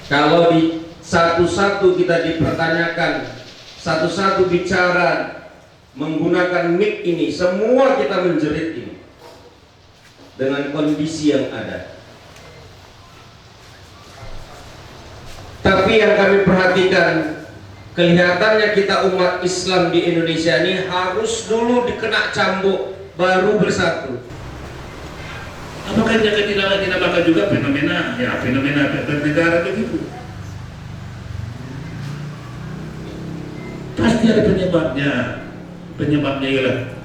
Kalau di satu-satu kita dipertanyakan, satu-satu bicara menggunakan mic ini, semua kita menjerit ini dengan kondisi yang ada. Tapi yang kami perhatikan, kelihatannya kita umat Islam di Indonesia ini harus dulu dikena cambuk baru bersatu. Apakah tidak bakal juga fenomena bernegara begitu? Pasti ada penyebabnya. Penyebabnya ialah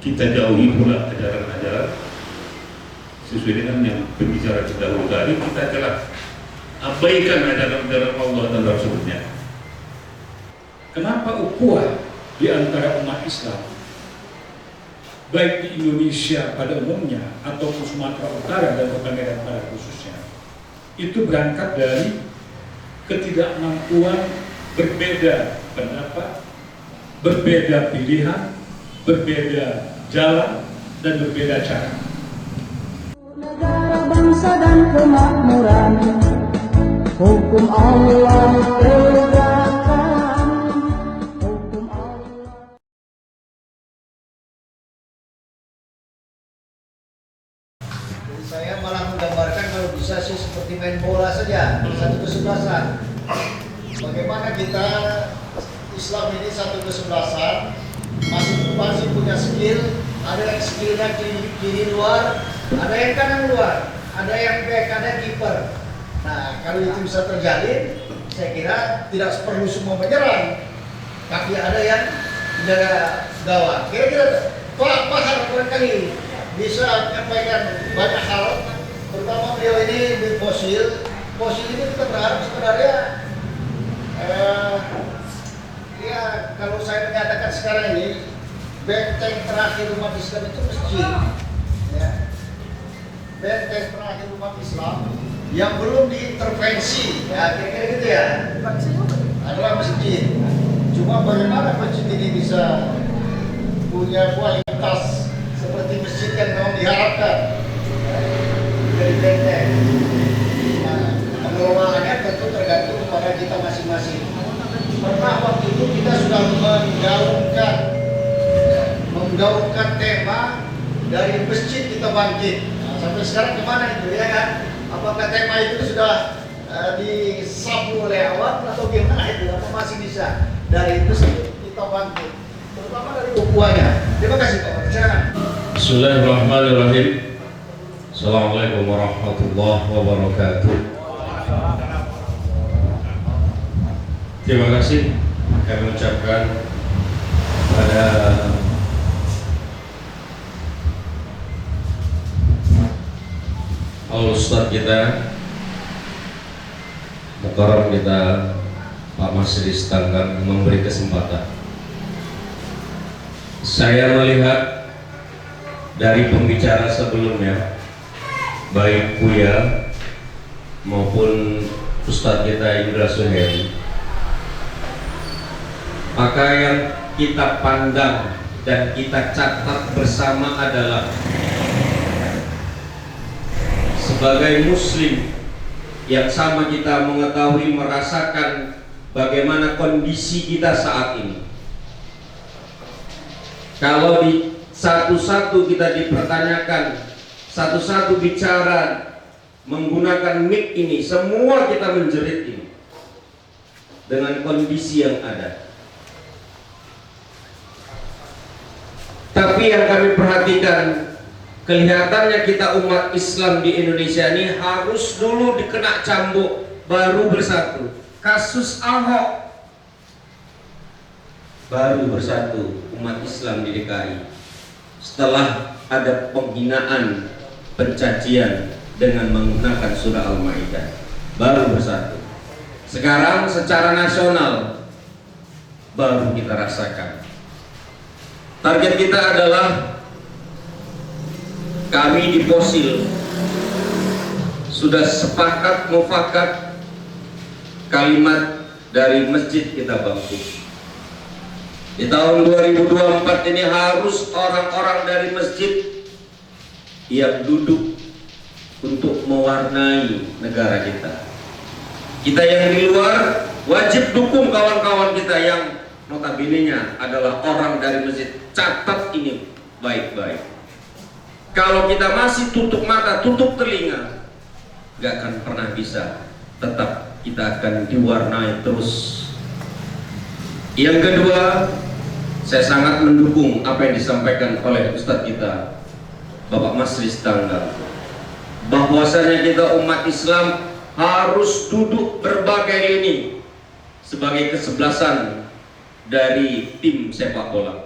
kita jauhi pula ajaran-ajaran sesuai dengan yang pembicara terdahulu tadi. Kita telah abaikan ajaran-ajaran Allah dan Rasulnya. Kenapa ukhuwah di antara umat Islam, baik di Indonesia pada umumnya ataupun Sumatera Utara dan Kota Medan pada khususnya, itu berangkat dari ketidakmampuan berbeda pendapat, berbeda pilihan, berbeda jalan, dan berbeda cara. Negara, bangsa, dan kemakmuran, hukum Allah tegakkan, hukum Allah. Saya malah menggambarkan kalau bisa sih seperti main bola saja, satu kesebelasan. Bagaimana kita Islam ini satu kesebelasan, masing-masing punya skill, ada yang skillnya kiri luar, ada yang kanan luar, ada yang back, ada kiper. Nah, kalau itu bisa terjadi, saya kira tidak perlu semua menyerang, tapi ada yang menjaga gawang. Kira-kira Pak Bahar barangkali bisa menyampaikan banyak hal, terutama beliau ini di fosil ini kita berharap sebenarnya ya kalau saya menyatakan sekarang ini benteng terakhir umat Islam itu masjid, ya. Benteng terakhir umat Islam yang belum diintervensi, ya kira-kira gitu ya, adalah masjid. Cuma bagaimana masjid ini bisa punya kualitas seperti masjid yang memang diharapkan dari benteng. Nah, pengelolaannya tentu tergantung kepada kita masing-masing. Pernah waktu itu kita sudah menggaungkan tema dari masjid kita bangkit. Nah, sampai sekarang kemana itu ya kan? Apakah tema itu sudah disapu oleh awak atau gimana itu? Apa masih bisa dari masjid kita bangkit? Terutama dari ukhuwahnya. Terima kasih Pak. Silakan. Bismillahirrahmanirrahim. Assalamualaikum warahmatullahi wabarakatuh. Terima kasih kami ucapkan pada Al-Ustadz kita, Mukarram kita, Pak Masris Tanggang memberi kesempatan. Saya melihat dari pembicara sebelumnya, baik Buya maupun Ustadz kita Indra Suheri, maka yang kita pandang dan kita catat bersama adalah sebagai muslim yang sama kita mengetahui, merasakan bagaimana kondisi kita saat ini. Kalau di satu-satu kita dipertanyakan, satu-satu bicara menggunakan mic ini, semua kita menjerit ini dengan kondisi yang ada. Tapi yang kami perhatikan, kelihatannya kita umat Islam di Indonesia ini harus dulu dikena cambuk baru bersatu. Kasus Ahok baru bersatu umat Islam di DKI setelah ada penghinaan, pencacian dengan menggunakan surah Al-Maidah, baru bersatu. Sekarang secara nasional baru kita rasakan. Target kita adalah kami di Posil sudah sepakat mufakat kalimat dari masjid kita bangkit. Di tahun 2024 ini harus orang-orang dari masjid yang duduk untuk mewarnai negara kita. Kita yang di luar wajib dukung kawan-kawan kita yang notabene-nya adalah orang dari masjid. Catat ini baik-baik. Kalau kita masih tutup mata, tutup telinga, gak akan pernah bisa. Tetap kita akan diwarnai terus. Yang kedua, saya sangat mendukung apa yang disampaikan oleh Ustadz kita, Bapak Masris Tanggal, bahwasanya kita umat Islam harus duduk berbagai lini sebagai kesebelasan dari tim sepak bola.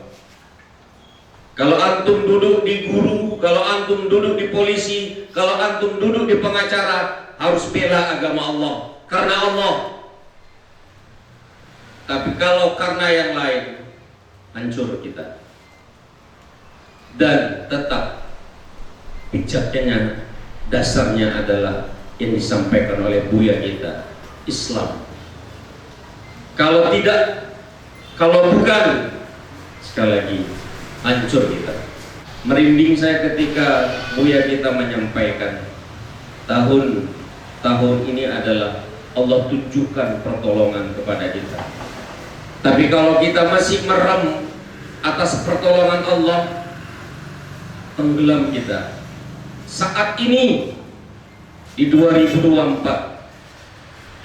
Kalau antum duduk di guru, kalau antum duduk di polisi, kalau antum duduk di pengacara, harus bela agama Allah karena Allah. Tapi kalau karena yang lain, hancur kita. Dan tetap bijaknya dasarnya adalah yang disampaikan oleh Buya kita, Islam. Kalau tidak, kalau bukan, sekali lagi hancur kita. Merinding saya ketika Buya kita menyampaikan tahun ini adalah Allah tujukan pertolongan kepada kita. Tapi kalau kita masih merem atas pertolongan Allah, tenggelam kita. Saat ini di 2024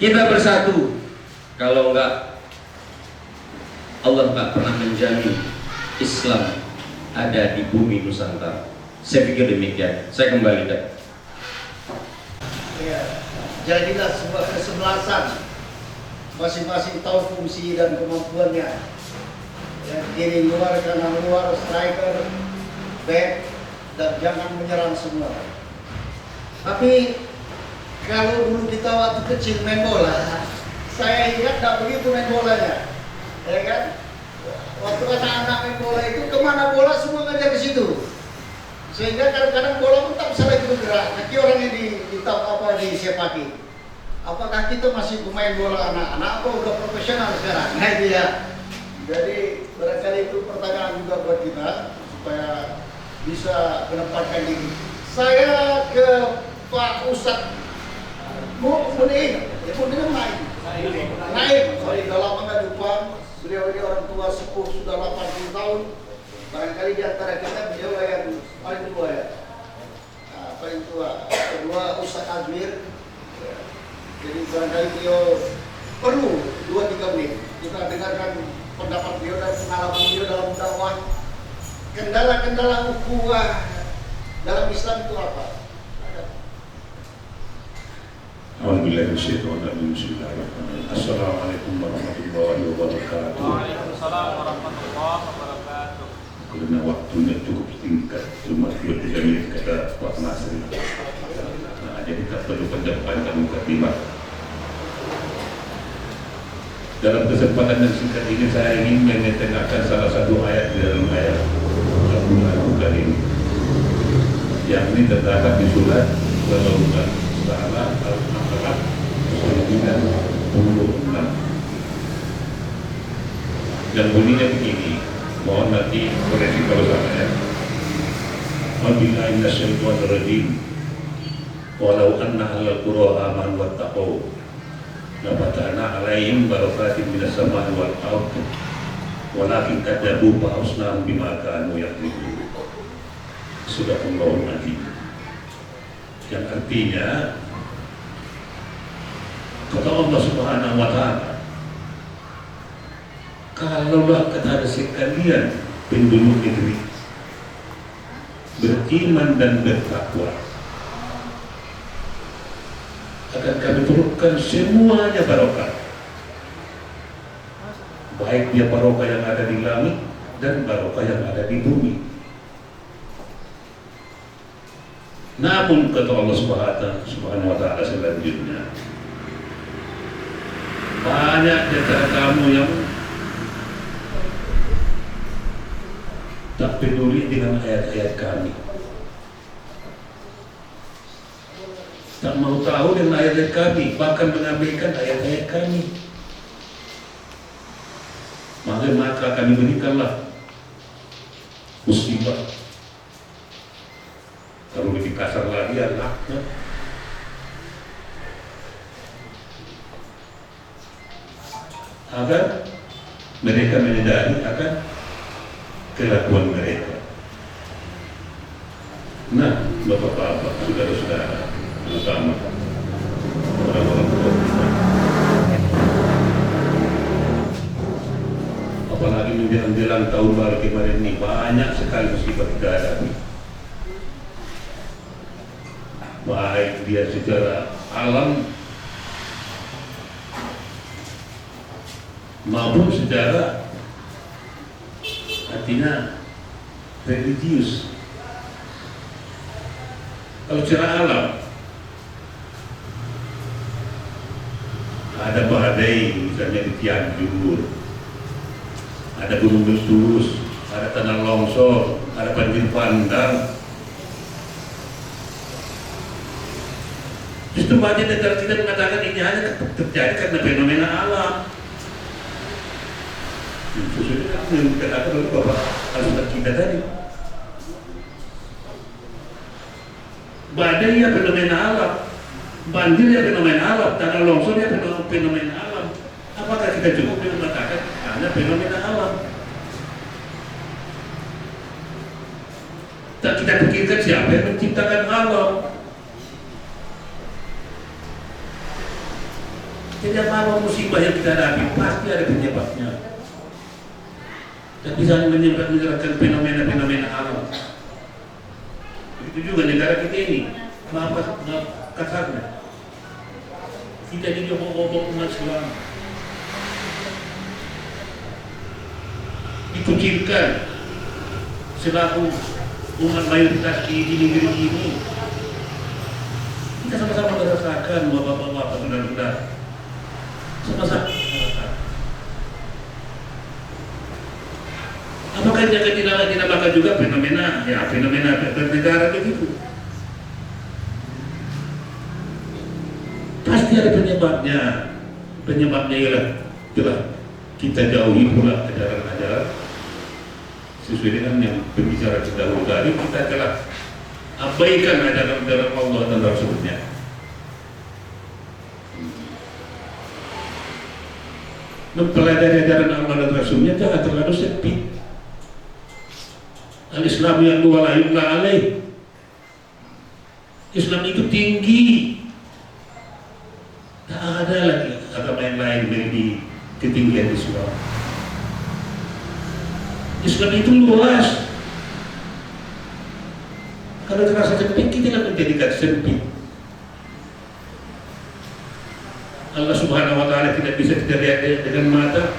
kita bersatu. Kalau enggak, Allah enggak pernah menjamin Islam ada di bumi Nusantara. Saya pikir demikian. Saya kembali dah. Ya, jadilah sebuah kesebelasan, masing-masing tahu fungsi dan kemampuannya. Ya, kiri luar, kanan luar, striker, back, dan jangan menyerang semua. Tapi kalau dulu kita waktu kecil main bola, saya ingat tak begitu main bolanya, ya kan? Waktu anak-anak main bola itu kemana bola semua ngajar ke situ, sehingga kadang-kadang bola pun tak bisa lagi bergerak. Kaki orang yang disepaki. Apakah kita masih pemain bola anak-anak atau udah profesional sekarang? Nah itu ya. Jadi barangkali itu pertanyaan juga buat kita supaya bisa menempatkan diri. Saya ke Pak Ustadz Mu'min, naik. Sorry, udah lama nggak jumpa. Beliau ini orang tua sepuh, sudah 80 tahun. Barangkali di antara kita beliau yang paling tua ya. Nah, paling tua. Kedua Ustadz Azmir. Jadi barangkali beliau perlu 2-3 menit kita dengarkan pendapat beliau dan pengalaman beliau dalam dakwah. Kendala-kendala ukhuwah dalam Islam itu apa? Assalamualaikum warahmatullahi wabarakatuh. Waalaikumsalam warahmatullahi wabarakatuh. Karena waktunya cukup singkat, cuma 23 menit kata Pak Masri. Nah, jadi tak perlu panjang-panjang mukadimah. Dalam kesempatan yang singkat ini saya ingin mengetengahkan salah satu ayat di dalam ayat Al-Quran ini. Yang ini terdapat di surat Al-Baqarah Al-Baqarah 96. Dan bunyinya begini, mohon nanti koreksi kalau salah ya. Wabillahi minasyaitonir rajim. Walau anna ahlal qura amanu wattaqau lafatahna 'alaihim barakatin minas samai wal ardh walakin kadzabu fa asnahum bima kanu yakdzibun. Subhanallahul azim. Yang artinya kata Allah Subhanahu wa taala, kalaulah kata sekalian penduduk negeri beriman dan bertakwa, akan kami turunkan semuanya barokah, baik dia barokah yang ada di langit dan barokah yang ada di bumi. Namun kata Allah Subhanahu wa taala selanjutnya, banyak di antara kamu yang tak peduli dengan ayat-ayat kami, tak mau tahu dengan ayat-ayat kami, bahkan mengabaikan ayat-ayat kami. Maka kami berikanlah musibah, kalau lebih kasar lagi laknat. agar mereka menyadari akan kelakuan mereka. Nah, bapak-bapak, saudara-saudara, terutama orang-orang tua kita, apalagi menjelang tahun baru kemarin ini, banyak sekali musibah kita hadapi. Baik dia secara alam maupun secara artinya religius. Kalau secara alam ada badai misalnya di Cianjur, ada gunung meletus, ada tanah longsor, ada banjir bandang. Justru banyak negara kita mengatakan ini hanya terjadi karena fenomena alam. Sesuai dengan yang dikatakan oleh Bapak Al-Ustaz kita tadi. Badai ya fenomena alam, banjir ya fenomena alam, tanah longsor ya fenomena alam. Apakah kita cukup dengan mengatakan hanya fenomena alam? Tak kita pikirkan siapa yang menciptakan alam. Jadi apa musibah yang kita hadapi pasti ada penyebabnya. Dan bisa menyebabkan fenomena-fenomena alam. Begitu juga negara kita ini, maaf kasarnya. Kita ini obok-obok umat Islam. Dikucilkan selaku umat mayoritas di negeri ini. Kita sama-sama merasakan bapak-bapak, saudara-saudara. Sama-sama. Apakah jangan dinamakan juga fenomena bernegara begitu? Pasti ada penyebabnya. Penyebabnya ialah telah kita jauhi pula ajaran-ajaran sesuai dengan yang berbicara terdahulu tadi. Kita telah abaikan ajaran-ajaran Allah dan Rasulnya. Mempelajari ajaran Allah dan Rasulnya jangan terlalu sempit. Al-Islam yang dua layulah alaih. Islam itu tinggi. Tak ada lagi agama yang lain memiliki ketinggian Islam. Islam itu luas. Kalau terasa sempit, kita akan menjadikan sempit. Allah Subhanahu wa Ta'ala tidak bisa kita lihat dengan mata.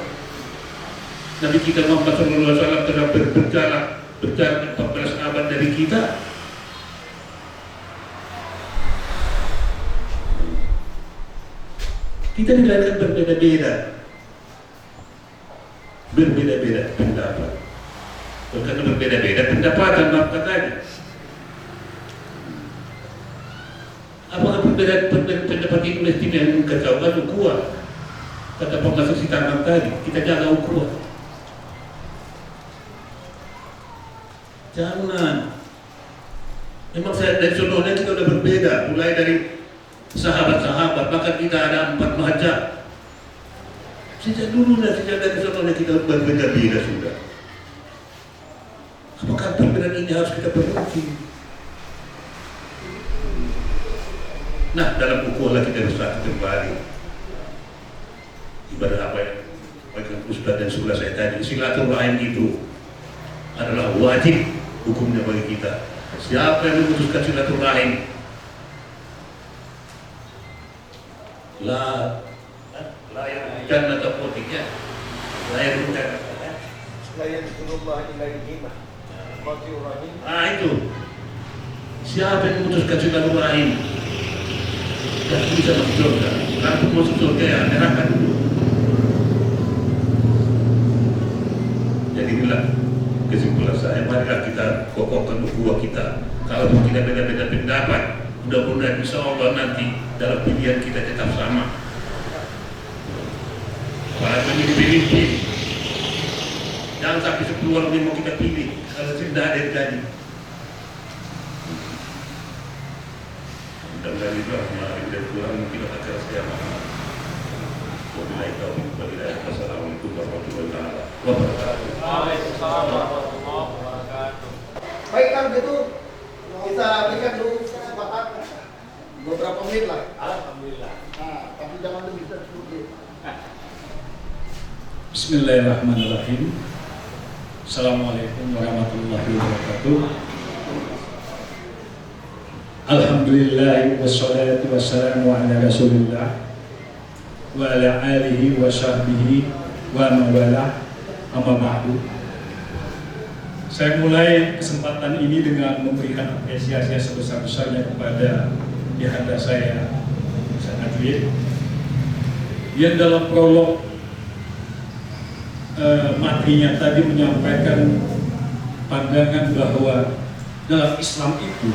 Nabi kita Muhammad SAW telah berbicara 14 abad dari kita. Kita dilahirkan berbeda-beda pendapat. Karena berbeda-beda pendapatan, maaf katanya. Apakah perbedaan pendapat itu mesti yang kejauhan ukuah? Kata pengasas si tangan tadi, kita jaga ukuah. Jangan. Memang saya dari contohnya kita sudah berbeda, mulai dari sahabat-sahabat, bahkan kita ada 4 mahajat. Sejak dulu sejak dari contohnya kita berbeda-beda sudah. Apakah perbedaan ini harus kita penuhi? Nah, dalam ukuah kita bersatu kembali. Ibadah apa yang Pak Ustaz dan sebelah saya tadi, silaturahim itu adalah wajib hukumnya bagi kita. Siapa yang memutuskan silaturahim, yang jannah terpotiknya, yang bukan. Itu. Siapa yang memutuskan silaturahim, dan bisa masuk surga. Lalu masuk surga ya neraka dulu. Jadi inilah kesimpulan saya. Marilah kita kokohkan ukhuwah kita. Kalau kita beda-beda pendapat, mudah-mudahan insya Allah nanti dalam pilihan kita tetap sama. Kalau pilih, jangan sampai 10 orang yang mau kita pilih. Kalau tidak ada yang jadi. Mudah-mudahan itu dari Tuhan mungkin akan saya Wabillahi taufiq wal hidayah. Wassalamualaikum warahmatullahi wabarakatuh. Waalaikumsalam warahmatullahi wabarakatuh. Baik, kalau gitu kita berikan dulu kesempatan beberapa menit lah. Alhamdulillah. Nah, tapi jangan lebih dari 10 menit. Bismillahirrahmanirrahim. Assalamualaikum warahmatullahi wabarakatuh. Alhamdulillah wassalatu wassalamu ala Rasulillah wa ala alihi wa sahbihi wa mawalah, amma ba'du. Saya mulai kesempatan ini dengan memberikan apresiasi sebesar-besarnya kepada ayahanda saya, Ustaz Adwin, yang dalam prolog materinya tadi menyampaikan pandangan bahwa dalam Islam itu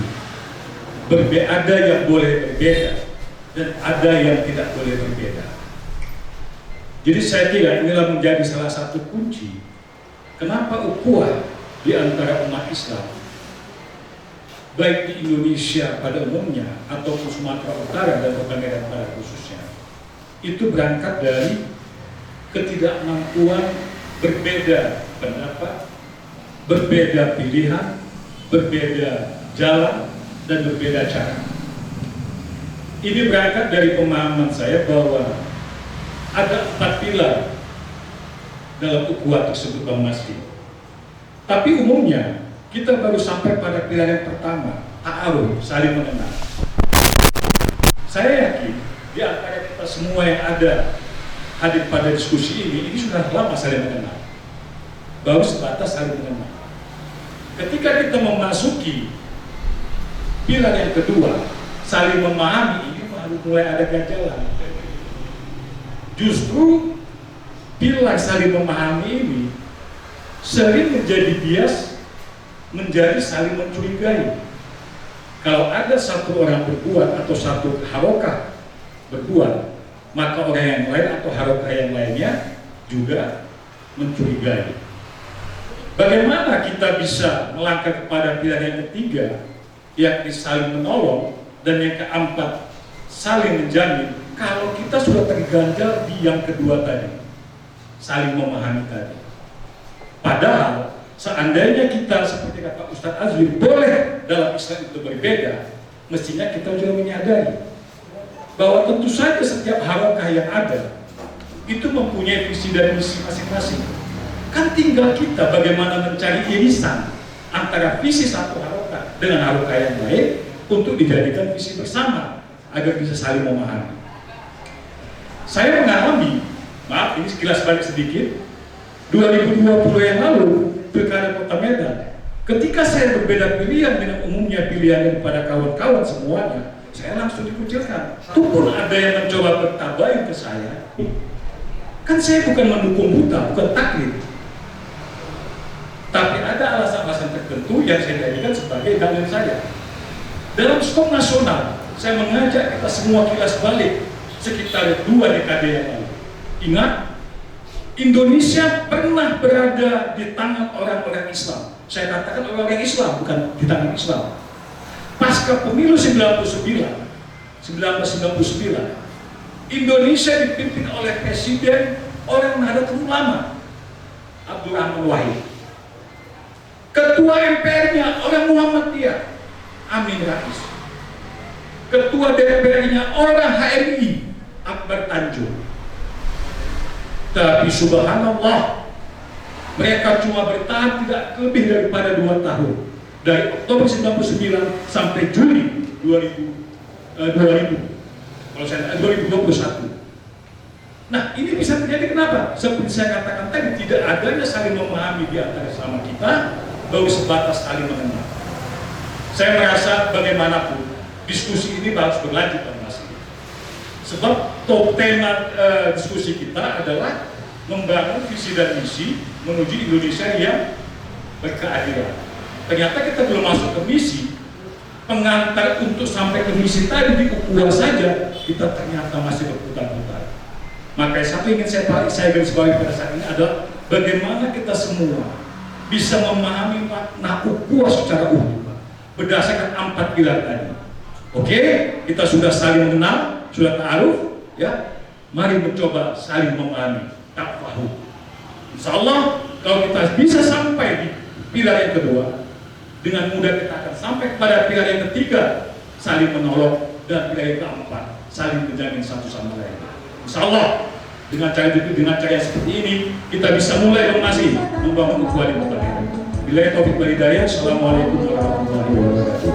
ada yang boleh berbeda dan ada yang tidak boleh berbeda. Jadi saya kira inilah menjadi salah satu kunci kenapa ukhuwah di antara umat Islam, baik di Indonesia pada umumnya ataupun Sumatera Utara dan Kota Medan pada khususnya, itu berangkat dari ketidakmampuan berbeda pendapat, berbeda pilihan, berbeda jalan, dan berbeda cara. Ini berangkat dari pemahaman saya bahwa ada 4 pilar dalam ukhuwah tersebut, Bang Masri. Tapi umumnya kita baru sampai pada pilar yang pertama, ta'aruf, saling mengenal. Saya yakin di antara kita semua yang ada hadir pada diskusi ini sudah lama saling mengenal. Baru sebatas saling mengenal. Ketika kita memasuki pilar yang kedua, saling memahami, ini baru mulai ada ganjalan. Justru pilar saling memahami ini sering menjadi bias, menjadi saling mencurigai. Kalau ada satu orang berbuat atau satu harokah berbuat, maka orang yang lain atau harokah yang lainnya juga mencurigai. Bagaimana kita bisa melangkah kepada pilar yang ketiga, yakni saling menolong, dan yang keempat saling menjamin, kalau kita sudah terganjal di yang kedua tadi, saling memahami tadi. Padahal seandainya kita seperti kata Ustadz Azwin boleh dalam Islam itu berbeda, mestinya kita juga menyadari bahwa tentu saja setiap harokah yang ada itu mempunyai visi dan misi masing-masing. Kan tinggal kita bagaimana mencari irisan antara visi satu harokah dengan harokah yang lain untuk dijadikan visi bersama agar bisa saling memahami. Saya mengalami, maaf ini sekilas balik sedikit, 2020 yang lalu Pilkada Kota Medan, ketika saya berbeda pilihan dengan umumnya pilihan daripada kawan-kawan semuanya, saya langsung dikucilkan. Itu pun ada yang mencoba bertabayun ke saya. Kan saya bukan mendukung buta, bukan taklid. Tapi ada alasan-alasan tertentu yang saya jadikan sebagai dalil saya. Dalam skop nasional, saya mengajak kita semua kilas balik sekitar 2 dekade yang lalu. Ingat, Indonesia pernah berada di tangan orang-orang Islam. Saya katakan orang-orang Islam, bukan di tangan Islam. Pasca pemilu 1999, Indonesia dipimpin oleh Presiden orang Nahdlatul Ulama, Abdurrahman Wahid. Ketua MPR-nya orang Muhammadiyah, Amin Rais. Ketua DPR-nya orang HMI, Akbar Tanjung. Tapi subhanallah, mereka cuma bertahan tidak lebih daripada 2 tahun. Dari Oktober 1999 sampai Juli 2021. Nah, ini bisa terjadi kenapa? Seperti saya katakan tadi, tidak adanya saling memahami di antara sama kita, baru sebatas saling mengenal. Saya merasa bagaimanapun diskusi ini harus berlanjut, Mas. Sebab top tema diskusi kita adalah membangun visi dan misi menuju Indonesia yang berkeadilan. Ternyata kita belum masuk ke misi. Pengantar untuk sampai ke misi tadi di ukhuwah saja, kita ternyata masih berputar-putar. Maka satu ingin saya garis bawahi pada saat ini adalah bagaimana kita semua bisa memahami makna ukhuwah secara utuh berdasarkan 4 pilar tadi. Oke, kita sudah saling mengenal, sudah ta'aruf, ya. Mari mencoba saling memahami, tafahum. Insya Allah kalau kita bisa sampai di pilar yang kedua, dengan mudah kita akan sampai pada pilar yang ketiga, saling menolong, dan pilar yang keempat, saling menjamin satu sama lain. Insya Allah dengan cara yang seperti ini kita bisa mulai membangun ukhuwah di kota kita. Bila taufik wal hidayah. Assalamualaikum warahmatullahi wabarakatuh.